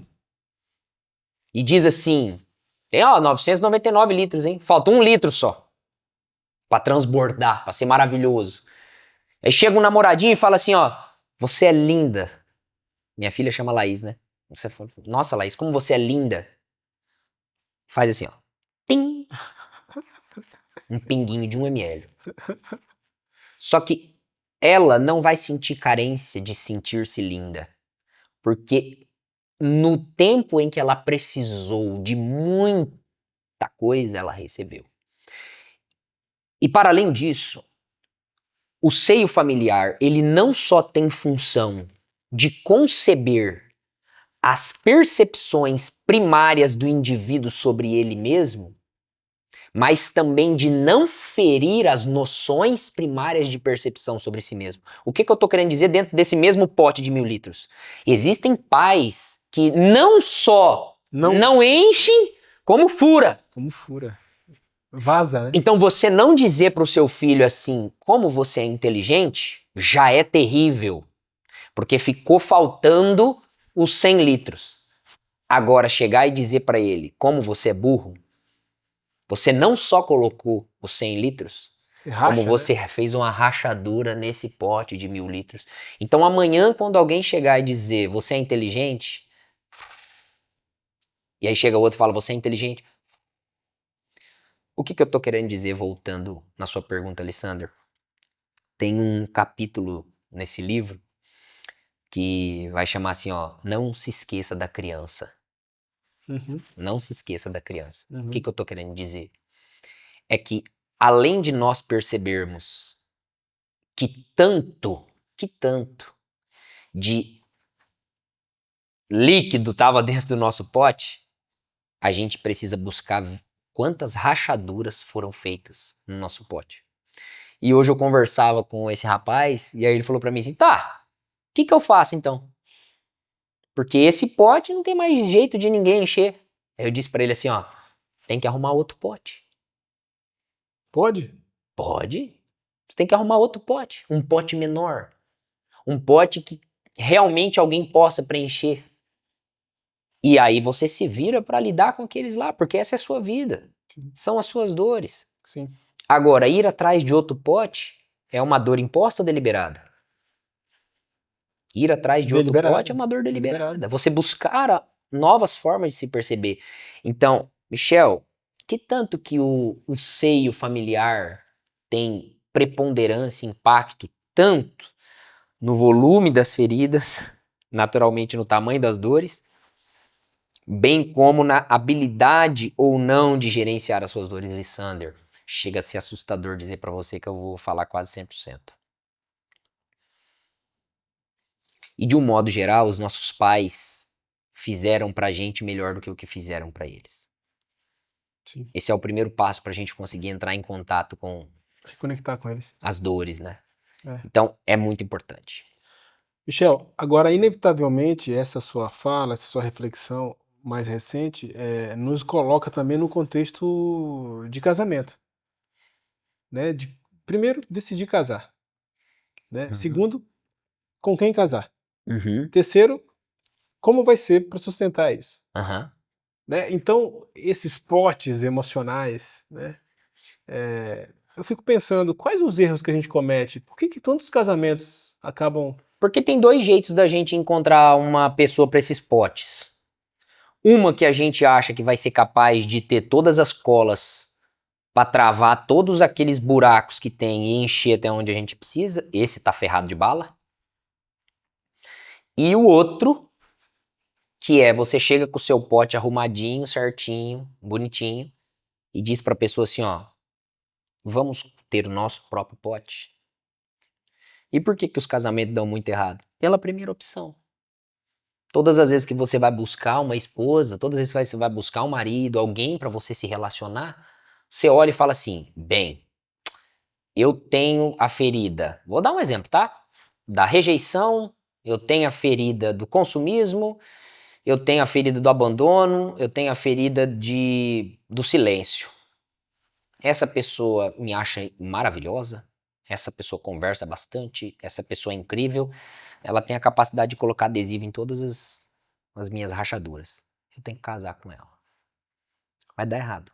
e diz assim: tem 999 litros, hein? Falta 1 litro só pra transbordar, pra ser maravilhoso. Aí chega um namoradinho e fala assim: ó, você é linda. Minha filha chama Laís, né? Você fala: nossa, Laís, como você é linda. Faz assim, ó. Tim. Um pinguinho de 1 ml. Só que ela não vai sentir carência de sentir-se linda. Porque no tempo em que ela precisou de muita coisa, ela recebeu. E para além disso, o seio familiar, ele não só tem função de conceber as percepções primárias do indivíduo sobre ele mesmo, mas também de não ferir as noções primárias de percepção sobre si mesmo. O que eu estou querendo dizer dentro desse mesmo pote de 1000 litros? Existem pais que não só não enchem, como fura. Como fura. Vaza, né? Então você não dizer para o seu filho assim, como você é inteligente, já é terrível, porque ficou faltando os 100 litros. Agora chegar e dizer para ele, como você é burro, você não só colocou os 100 litros, como você fez uma rachadura nesse pote de 1000 litros. Então amanhã, quando alguém chegar e dizer, você é inteligente, e aí chega outro e fala, você é inteligente. O que eu tô querendo dizer, voltando na sua pergunta, Alessandro? Tem um capítulo nesse livro que vai chamar assim, ó, não se esqueça da criança. Uhum. Não se esqueça da criança. Uhum. O que eu tô querendo dizer? É que, além de nós percebermos que tanto de líquido estava dentro do nosso pote, a gente precisa buscar quantas rachaduras foram feitas no nosso pote. E hoje eu conversava com esse rapaz, e aí ele falou pra mim assim, tá, o que eu faço então? Porque esse pote não tem mais jeito de ninguém encher. Aí eu disse pra ele assim, ó, tem que arrumar outro pote. Pode? Pode. Você tem que arrumar outro pote. Um pote menor. Um pote que realmente alguém possa preencher. E aí você se vira pra lidar com aqueles lá, porque essa é a sua vida. São as suas dores. Sim. Agora, ir atrás de outro pote é uma dor imposta ou deliberada? Ir atrás de outro pote é uma dor deliberada. Você buscar novas formas de se perceber. Então, Michel, que tanto que o seio familiar tem preponderância, impacto, tanto no volume das feridas, naturalmente no tamanho das dores, bem como na habilidade ou não de gerenciar as suas dores, Lissander. Chega a ser assustador dizer pra você que eu vou falar quase 100%. E de um modo geral, os nossos pais fizeram pra gente melhor do que o que fizeram pra eles. Sim. Esse é o primeiro passo pra gente conseguir entrar em contato com reconectar com eles. As dores, né? Então, é muito importante. Michel, agora, inevitavelmente, essa sua fala, essa sua reflexão mais recente, nos coloca também no contexto de casamento. Né? Primeiro, decidir casar. Né? Segundo, com quem casar. Terceiro, como vai ser para sustentar isso. Né? Então, esses potes emocionais, né? Eu fico pensando, quais os erros que a gente comete? Por que tantos casamentos acabam... Porque tem 2 jeitos da gente encontrar uma pessoa para esses potes. Uma que a gente acha que vai ser capaz de ter todas as colas para travar todos aqueles buracos que tem e encher até onde a gente precisa. Esse tá ferrado de bala. E o outro, que é você chega com o seu pote arrumadinho, certinho, bonitinho, e diz pra pessoa assim, ó, vamos ter o nosso próprio pote. E por que os casamentos dão muito errado? Pela primeira opção. Todas as vezes que você vai buscar uma esposa, todas as vezes que você vai buscar um marido, alguém pra você se relacionar, você olha e fala assim, bem, eu tenho a ferida. Vou dar um exemplo, tá? Da rejeição Eu tenho a ferida do consumismo, eu tenho a ferida do abandono, eu tenho a ferida do silêncio. Essa pessoa me acha maravilhosa, essa pessoa conversa bastante, essa pessoa é incrível, ela tem a capacidade de colocar adesivo em todas as minhas rachaduras. Eu tenho que casar com ela. Vai dar errado.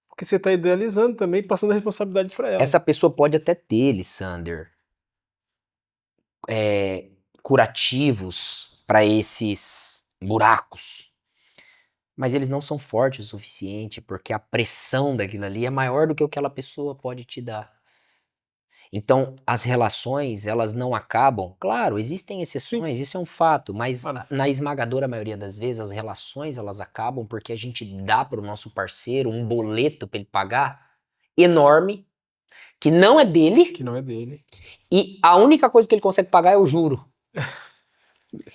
Porque você tá idealizando também, passando a responsabilidade pra ela. Essa pessoa pode até ter, Lissander, curativos para esses buracos. Mas eles não são fortes o suficiente, porque a pressão daquilo ali é maior do que aquela pessoa pode te dar. Então, as relações, elas não acabam. Claro, existem exceções, isso é um fato, mas Claro. na esmagadora maioria das vezes, as relações, elas acabam porque a gente dá para o nosso parceiro um boleto para ele pagar enorme, que não é dele, Que não é dele. e a única coisa que ele consegue pagar é o juro.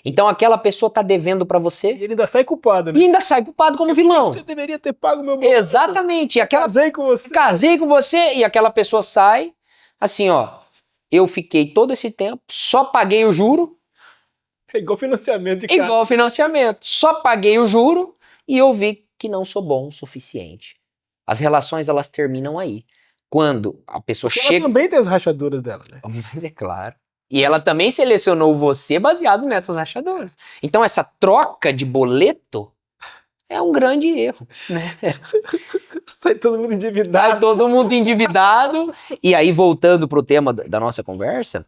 Então, aquela pessoa tá devendo para E você ele ainda sai culpado, e né? ainda sai culpado como vilão. Você deveria ter pago meu boleto. Exatamente. E aquela Casei com você. casei com você e aquela pessoa sai assim, ó. Eu fiquei todo esse tempo, só paguei o juro, É igual financiamento de casa. igual ao financiamento. Só paguei o juro e eu vi que não sou bom o suficiente. As relações, elas terminam aí. Quando a pessoa Porque ela chega... também tem as rachaduras dela, né? Mas é claro. E ela também selecionou você baseado nessas rachaduras. Então essa troca de boleto é um grande erro. Sai todo mundo Tá endividado. todo mundo endividado. E aí, voltando pro tema da nossa conversa,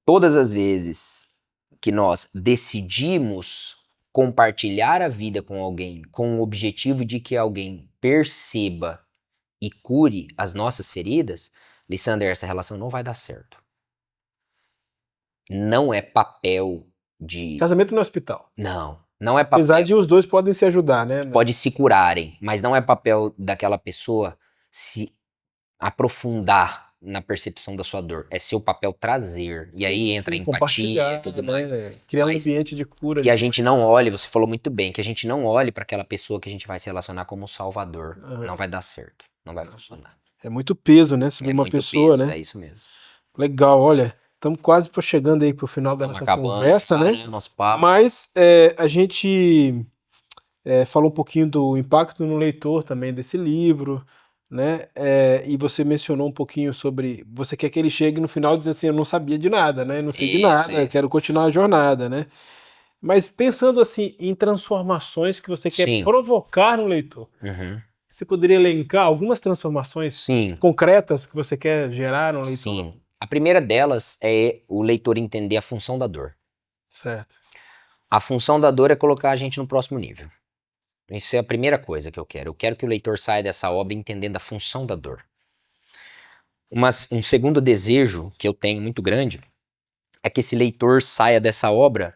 todas as vezes que nós decidimos compartilhar a vida com alguém com o objetivo de que alguém perceba e cure as nossas feridas, Lissander, essa relação não vai dar certo. Não é papel de... Casamento no hospital. Não é papel... Apesar de os dois podem se ajudar, né? Pode se curarem, mas não é papel daquela pessoa se aprofundar na percepção da sua dor. É seu papel trazer. E aí entra a empatia compartilhar, e tudo né? mais. Criar um Mas ambiente de cura. que a gente não olhe, você falou muito bem, que a gente não olhe para aquela pessoa que a gente vai se relacionar como salvador. Uhum. Não vai dar certo. Não vai funcionar. É muito peso, né? Sobre É uma muito pessoa, peso, né? é isso mesmo. Legal, olha. Estamos quase chegando aí pro final da Estamos nossa acabando, conversa, né? nosso papo. Mas a gente falou um pouquinho do impacto no leitor também desse livro, né? E você mencionou um pouquinho sobre... Você quer que ele chegue no final e dizer assim, eu não sabia de nada, né? Eu não sei de nada, quero continuar a jornada, né? Mas pensando assim em transformações que você quer Sim. provocar no leitor, Uhum. você poderia elencar algumas transformações Sim. concretas que você quer gerar no leitor? Sim. A primeira delas é o leitor entender a função da dor. Certo. A função da dor é colocar a gente no próximo nível. Isso é a primeira coisa que eu quero. Eu quero que o leitor saia dessa obra entendendo a função da dor. Um segundo desejo que eu tenho muito grande é que esse leitor saia dessa obra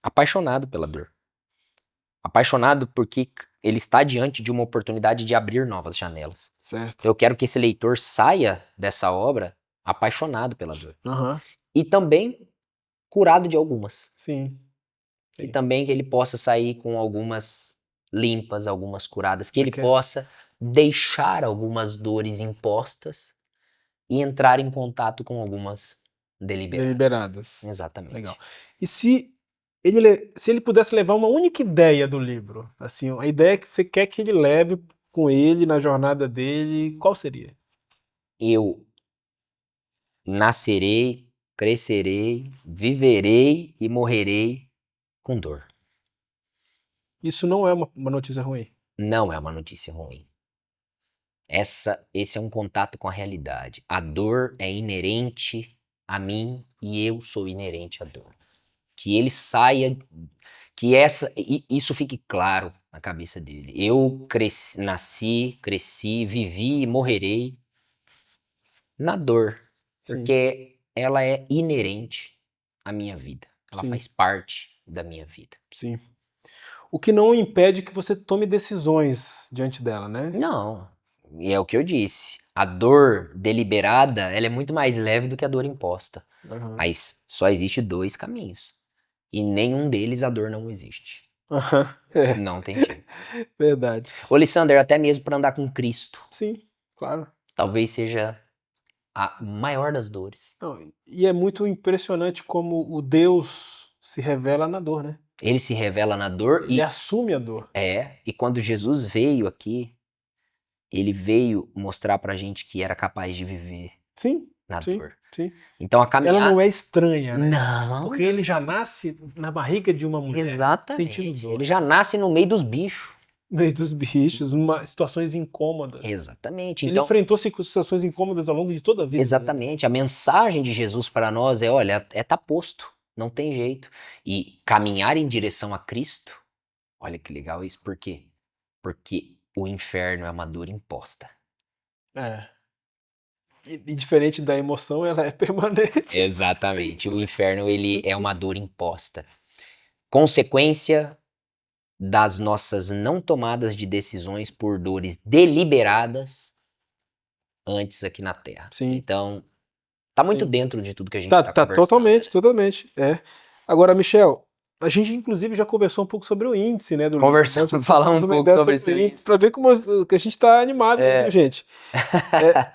apaixonado pela dor. Apaixonado porque ele está diante de uma oportunidade de abrir novas janelas. Certo. Eu quero que esse leitor saia dessa obra apaixonado pela dor. Uhum. E também curado de algumas. Sim. E também que ele possa sair com algumas limpas, algumas curadas. Que ele quer? possa deixar algumas dores impostas e entrar em contato com algumas deliberadas. Exatamente. Legal. E se ele pudesse levar uma única ideia do livro, assim, a ideia que você quer que ele leve com ele na jornada dele, qual seria? Eu nascerei, crescerei, viverei e morrerei com dor. Isso não é uma notícia ruim. Não é uma notícia ruim. Esse é um contato com a realidade. A dor é inerente a mim e eu sou inerente à dor. Que ele saia, que isso fique claro na cabeça dele. Eu nasci, cresci, vivi e morrerei na dor, porque ela é inerente à minha vida. Ela faz parte da minha vida. Sim. O que não impede que você tome decisões diante dela, né? Não. E é o que eu disse. A dor deliberada, ela é muito mais leve do que a dor imposta. Uhum. Mas só existe dois caminhos. E nenhum deles a dor não existe. Uhum. Não tem jeito. Verdade. Ô, Lissander, até mesmo para andar com Cristo. Sim, claro. Talvez seja a maior das dores. Não, e é muito impressionante como o Deus se revela na dor, né? Ele se revela na dor Ele assume a dor. e quando Jesus veio aqui, ele veio mostrar pra gente que era capaz de viver Sim, na sim, dor. sim. Então a Ela caminhada... não é estranha, né? Não, Porque ele já nasce na barriga de uma mulher, exatamente. sentindo dor. Ele já nasce no meio dos bichos. No meio dos bichos, situações incômodas. Exatamente. Ele Então, enfrentou situações incômodas ao longo de toda a vida. exatamente. A mensagem de Jesus para nós é, olha, tá posto. Não tem jeito. E caminhar em direção a Cristo, olha que legal isso. Por quê? Porque o inferno é uma dor imposta. É. E diferente da emoção, ela é permanente. Exatamente. O inferno, ele é uma dor imposta. Consequência das nossas não tomadas de decisões por dores deliberadas antes aqui na Terra. Sim. Então, tá muito Sim. dentro de tudo que a gente Tá conversando. totalmente, totalmente. É. Agora, Michel, a gente inclusive já conversou um pouco sobre o índice, né? Conversamos, falamos um pouco sobre esse índice. para ver como que a gente tá animado, né, gente?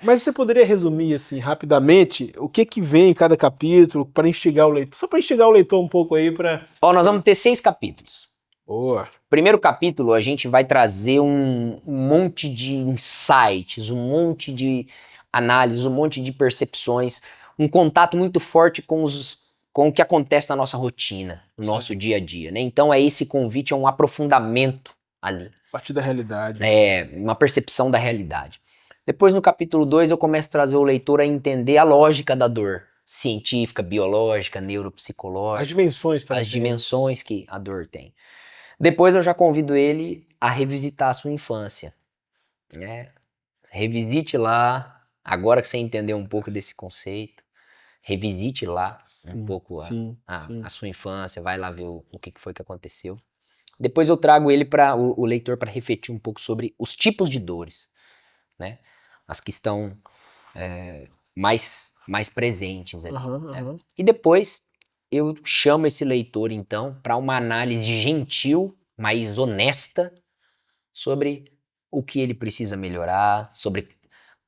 Mas você poderia resumir assim rapidamente o que vem em cada capítulo para instigar o leitor? Só para instigar o leitor um pouco aí para. Ó, nós vamos ter 6 capítulos. Boa. Primeiro capítulo, a gente vai trazer um monte de insights, um monte de análises, um monte de percepções, um contato muito forte com o que acontece na nossa rotina, no nosso dia a dia, né? Então esse convite é um aprofundamento ali. A partir da realidade. É, uma percepção da realidade. Depois no capítulo 2 eu começo a trazer o leitor a entender a lógica da dor, científica, biológica, neuropsicológica, As dimensões que a dor tem. Depois eu já convido ele a revisitar a sua infância, né? Revisite lá, agora que você entendeu um pouco desse conceito, revisite lá um pouco a sua infância, vai lá ver o que foi que aconteceu. Depois eu trago ele para o leitor para refletir um pouco sobre os tipos de dores, né? As que estão mais presentes ali. Né? E depois eu chamo esse leitor então para uma análise gentil, mais honesta sobre o que ele precisa melhorar, sobre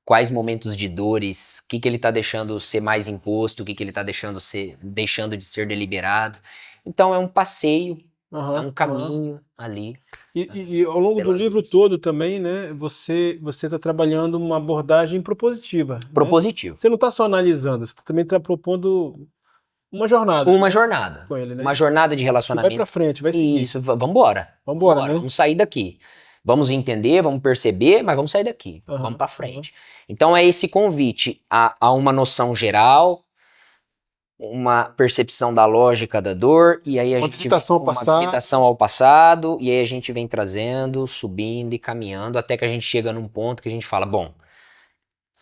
quais momentos de dores, o que ele está deixando ser mais imposto, o que ele está deixando de ser deliberado. Então é um passeio, é um caminho ali. E ao longo do livro todo também, né, você está trabalhando uma abordagem propositiva. Propositivo. Né? Você não está só analisando, você também está propondo uma jornada. Uma jornada. Com ele, né? Uma jornada de relacionamento. Que vai pra frente, vai seguir. Isso, vambora. Né? Vamos sair daqui. Vamos entender, vamos perceber, mas vamos sair daqui. Vamos pra frente. Então é esse convite a uma noção geral, uma percepção da lógica da dor, e aí uma visitação ao passado, e aí a gente vem trazendo, subindo e caminhando, até que a gente chega num ponto que a gente fala, bom,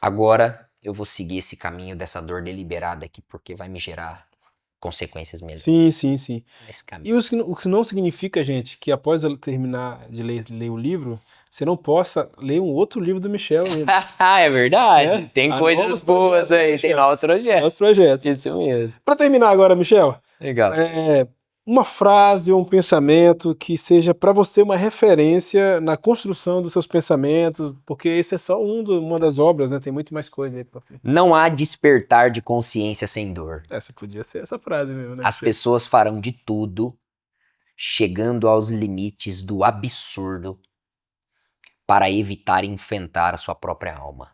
agora eu vou seguir esse caminho dessa dor deliberada aqui, porque vai me gerar consequências melhores. Sim. E o que não significa, gente, que após ela terminar de ler o livro, você não possa ler um outro livro do Michel ainda. É verdade. Tem coisas boas aí, tem novos projetos. Isso mesmo. Para terminar agora, Michel. Legal. Uma frase ou um pensamento que seja para você uma referência na construção dos seus pensamentos, porque esse é só uma das obras, né? Tem muito mais coisa aí pra frente. Não há despertar de consciência sem dor. Essa podia ser essa frase mesmo, né? As pessoas farão de tudo, chegando aos limites do absurdo, para evitar enfrentar a sua própria alma.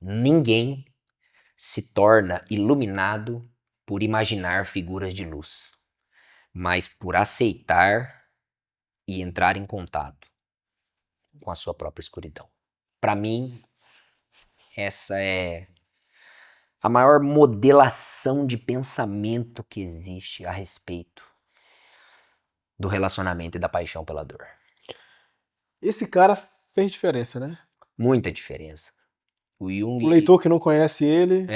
Ninguém se torna iluminado por imaginar figuras de luz, mas por aceitar e entrar em contato com a sua própria escuridão. Para mim, essa é a maior modelação de pensamento que existe a respeito do relacionamento e da paixão pela dor. Esse cara fez diferença, né? Muita diferença. O Jung... O leitor que não conhece ele...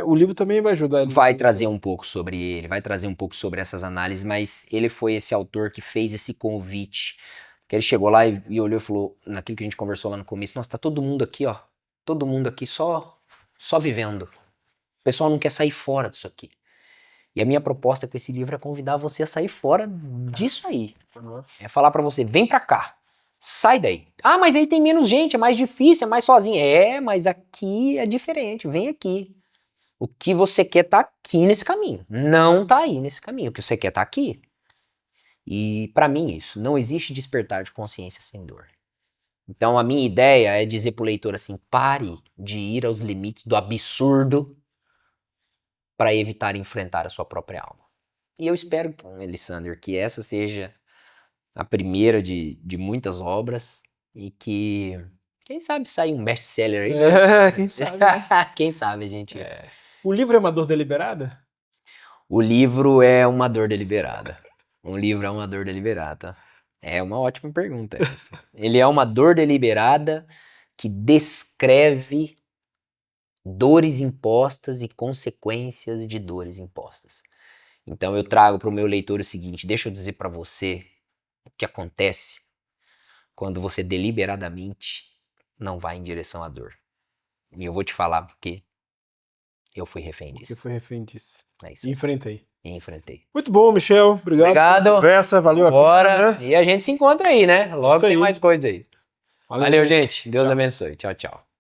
o livro também vai ajudar ele. Vai trazer um pouco sobre ele, vai trazer um pouco sobre essas análises, mas ele foi esse autor que fez esse convite. Que ele chegou lá e olhou e falou, naquilo que a gente conversou lá no começo, nossa, tá todo mundo aqui, ó. Todo mundo aqui só vivendo. O pessoal não quer sair fora disso aqui. E a minha proposta com esse livro é convidar você a sair fora disso aí. É falar pra você, vem pra cá. Sai daí. Ah, mas aí tem menos gente, é mais difícil, é mais sozinho. É, mas aqui é diferente, vem aqui. O que você quer tá aqui nesse caminho. Não tá aí nesse caminho. O que você quer tá aqui. E pra mim isso, não existe despertar de consciência sem dor. Então a minha ideia é dizer pro leitor assim, pare de ir aos limites do absurdo para evitar enfrentar a sua própria alma. E eu espero, Elisandro, que essa seja a primeira de muitas obras e que, quem sabe, saia um best-seller aí, né? Quem sabe, né? Quem sabe, gente. O livro é uma dor deliberada? O livro é uma dor deliberada. Um livro é uma dor deliberada. É uma ótima pergunta essa. Ele é uma dor deliberada que descreve dores impostas e consequências de dores impostas. Então eu trago para o meu leitor o seguinte, deixa eu dizer para você o que acontece quando você deliberadamente não vai em direção à dor. E eu vou te falar porque eu fui refém Porque disso. foi refém disso. É isso. E enfrentei. E enfrentei. Muito bom, Michel. Obrigado. Obrigado. Pela conversa, valeu a Bora. pena, né? E a gente se encontra aí, né? Logo Isso tem aí. mais coisa aí. Valeu, Valeu, gente. Deus Tchau. abençoe. Tchau, tchau.